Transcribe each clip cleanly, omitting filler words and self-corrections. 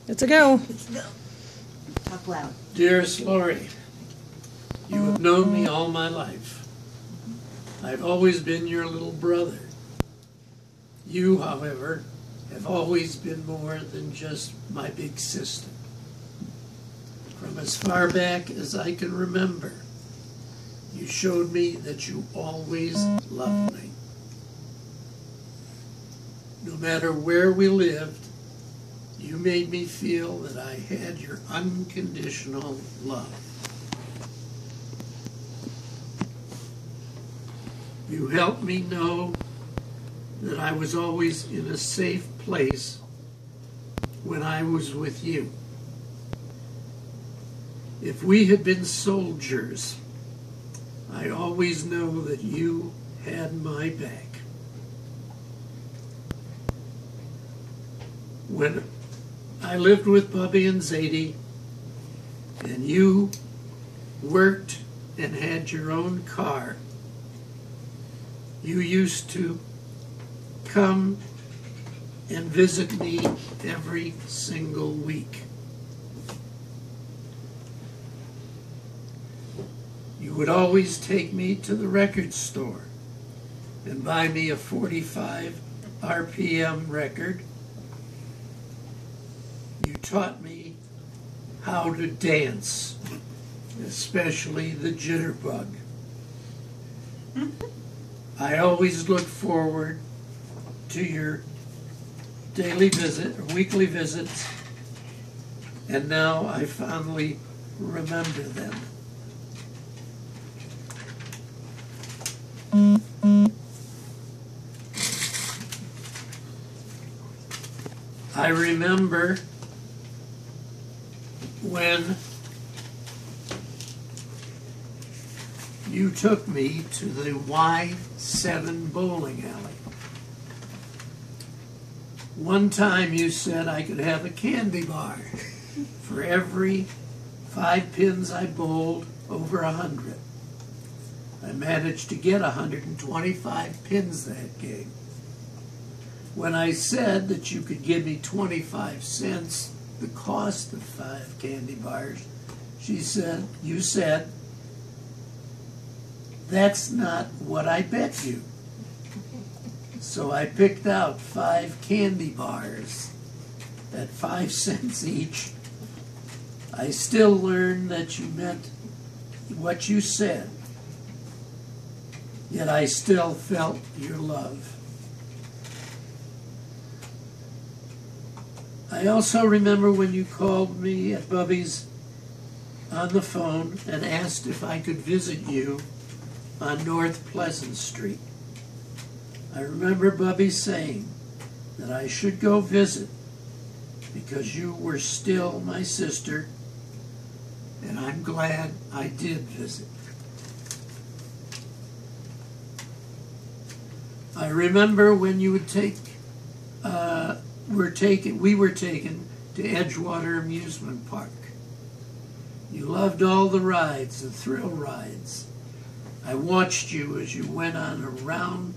It's a go. Let's go. Talk loud. Dearest Lory, you have known me all my life. I've always been your little brother. You, however, have always been more than just my big sister. From as far back as I can remember, you showed me that you always loved me. No matter where we lived, you made me feel that I had your unconditional love. You helped me know that I was always in a safe place when I was with you. If we had been soldiers, I always know that you had my back. When I lived with Bubby and Zadie, and you worked and had your own car, you used to come and visit me every single week. You would always take me to the record store and buy me a 45 RPM record. You taught me how to dance, especially the jitterbug. I always look forward to your daily visit, or weekly visits, and now I fondly remember them. I remember when you took me to the Y7 bowling alley. One time you said I could have a candy bar for every 5 pins I bowled over 100. I managed to get 125 pins that game. When I said that you could give me 25 cents, the cost of 5 candy bars, you said, that's not what I bet you. So I picked out 5 candy bars at 5 cents each. I still learned that you meant what you said, yet I still felt your love. I also remember when you called me at Bubby's on the phone and asked if I could visit you on North Pleasant Street. I remember Bubby saying that I should go visit because you were still my sister, and I'm glad I did visit. I remember when you would we were taken to Edgewater Amusement Park. You loved all the rides, the thrill rides. I watched you as you went on a round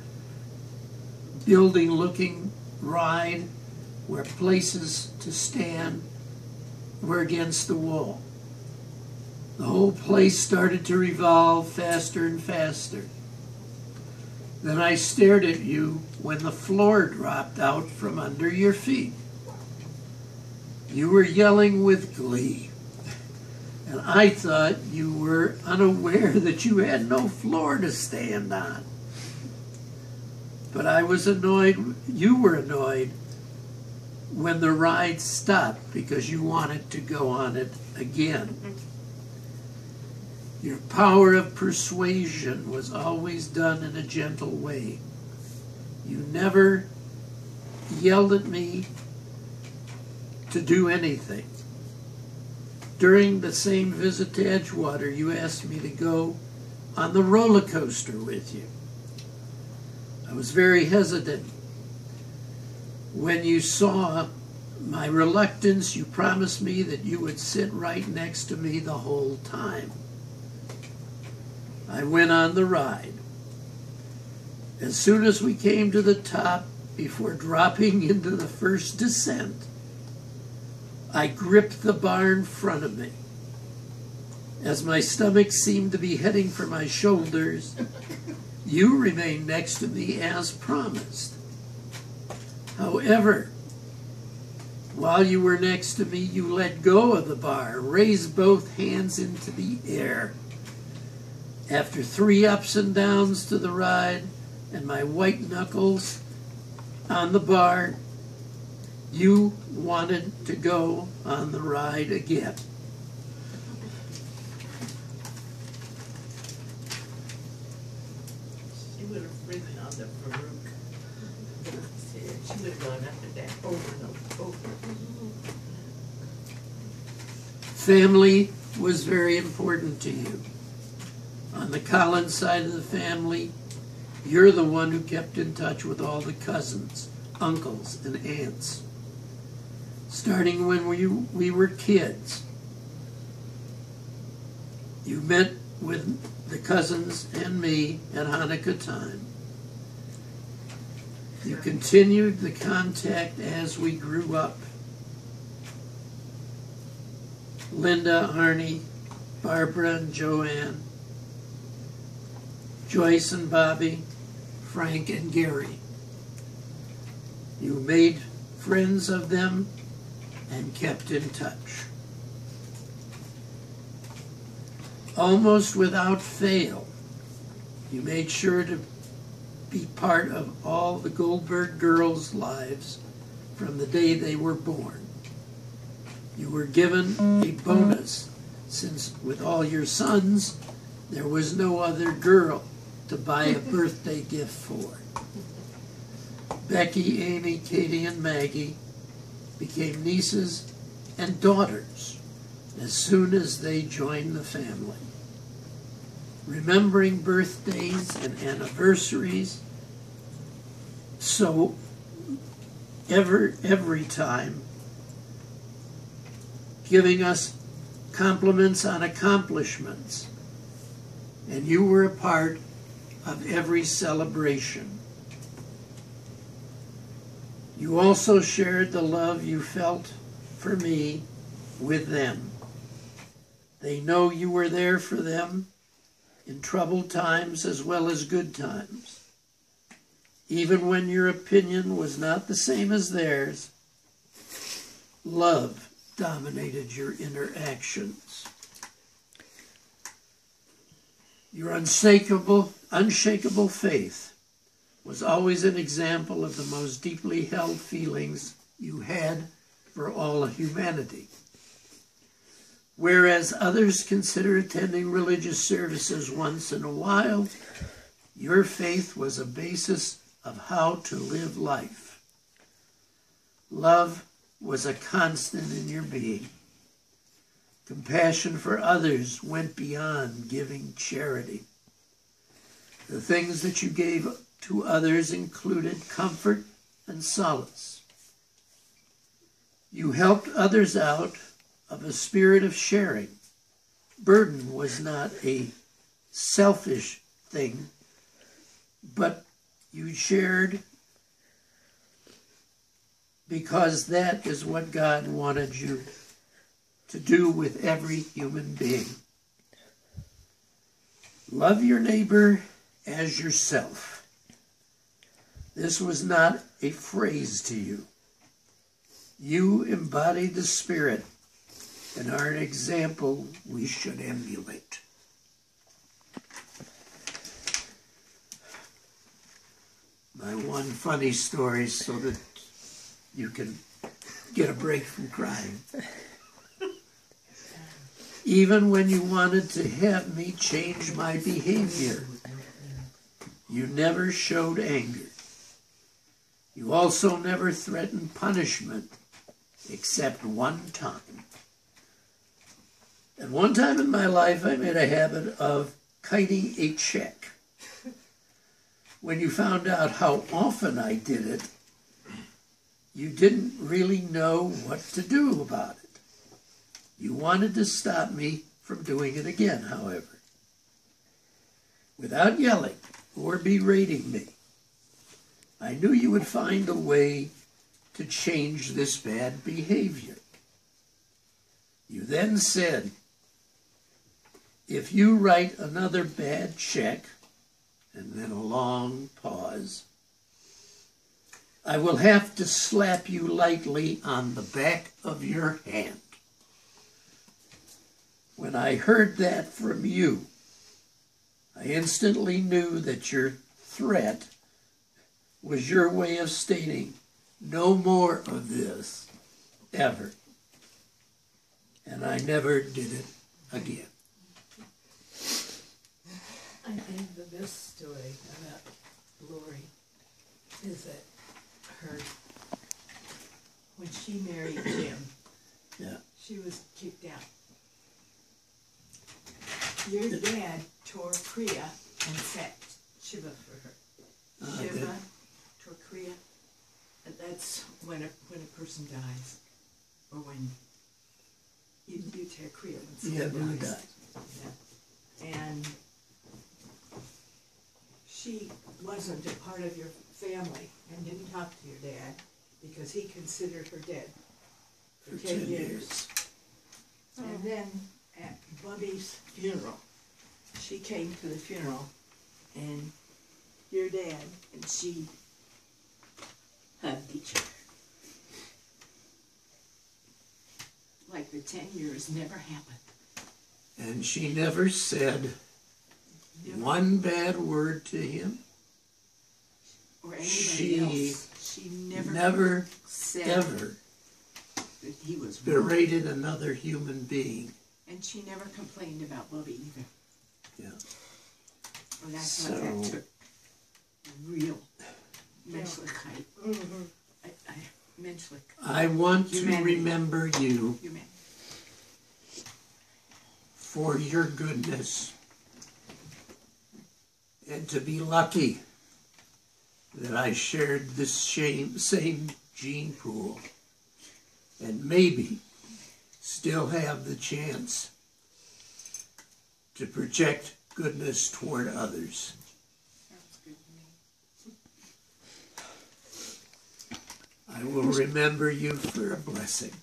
building-looking ride where places to stand were against the wall. The whole place started to revolve faster and faster. Then I stared at you when the floor dropped out from under your feet. You were yelling with glee, and I thought you were unaware that you had no floor to stand on. But I was annoyed, you were annoyed, when the ride stopped because you wanted to go on it again. Your power of persuasion was always done in a gentle way. You never yelled at me to do anything. During the same visit to Edgewater, you asked me to go on the roller coaster with you. I was very hesitant. When you saw my reluctance, you promised me that you would sit right next to me the whole time. I went on the ride. As soon as we came to the top, before dropping into the first descent, I gripped the bar in front of me. As my stomach seemed to be heading for my shoulders, you remained next to me as promised. However, while you were next to me, you let go of the bar, raised both hands into the air. After 3 ups and downs to the ride and my white knuckles on the bar, you wanted to go on the ride again. She would have ridden on the Farouk. She would have gone after that over and over. Family was very important to you. On the Collins side of the family, you're the one who kept in touch with all the cousins, uncles, and aunts. Starting when we were kids, you met with the cousins and me at Hanukkah time. You continued the contact as we grew up. Linda, Arnie, Barbara, and Joanne, Joyce and Bobby, Frank and Gary. You made friends of them and kept in touch. Almost without fail, you made sure to be part of all the Goldberg girls' lives from the day they were born. You were given a bonus, since with all your sons, there was no other girl to buy a birthday gift for. Becky, Amy, Katie, and Maggie became nieces and daughters as soon as they joined the family. Remembering birthdays and anniversaries, so every time, giving us compliments on accomplishments, and you were a part of every celebration. You also shared the love you felt for me with them. They know you were there for them in troubled times as well as good times. Even when your opinion was not the same as theirs, love dominated your interactions. Your unshakable faith was always an example of the most deeply held feelings you had for all of humanity. Whereas others consider attending religious services once in a while, your faith was a basis of how to live life. Love was a constant in your being. Compassion for others went beyond giving charity. The things that you gave to others included comfort and solace. You helped others out of a spirit of sharing. Burden was not a selfish thing, but you shared because that is what God wanted you to do with every human being. Love your neighbor as yourself. This was not a phrase to you. You embodied the Spirit and are an example we should emulate. My one funny story so that you can get a break from crying. Even when you wanted to have me change my behavior, you never showed anger. You also never threatened punishment, except one time. And one time in my life, I made a habit of kiting a check. When you found out how often I did it, you didn't really know what to do about it. You wanted to stop me from doing it again, however. Without yelling or berating me, I knew you would find a way to change this bad behavior. You then said, if you write another bad check, and then a long pause, I will have to slap you lightly on the back of your hand. When I heard that from you, I instantly knew that your threat was your way of stating, no more of this, ever. And I never did it again. I think the best story about Lory is that when she married Jim, Yeah. she was kicked out. Your dad tore Kriya and set Shiva for her. Shiva tore Kriya, and that's when a person dies, or when you tear Kriya when someone dies. Yeah. And she wasn't a part of your family and didn't talk to your dad because he considered her dead for 10 years. And then at Bubby's funeral, she came to the funeral, and your dad and she hugged each other. Like the 10 years never happened. And she never said one bad word to him. Or anybody else. She never said ever that he was berated another human being. And she never complained about Bubby either. Yeah. Well, that's what that took. Real menschlichkeit. Menschlich. I want Humanity. to remember you Humanity. for your goodness, and to be lucky that I shared this same gene pool, and maybe still have the chance to project goodness toward others. Sounds good to me. I will remember you for a blessing.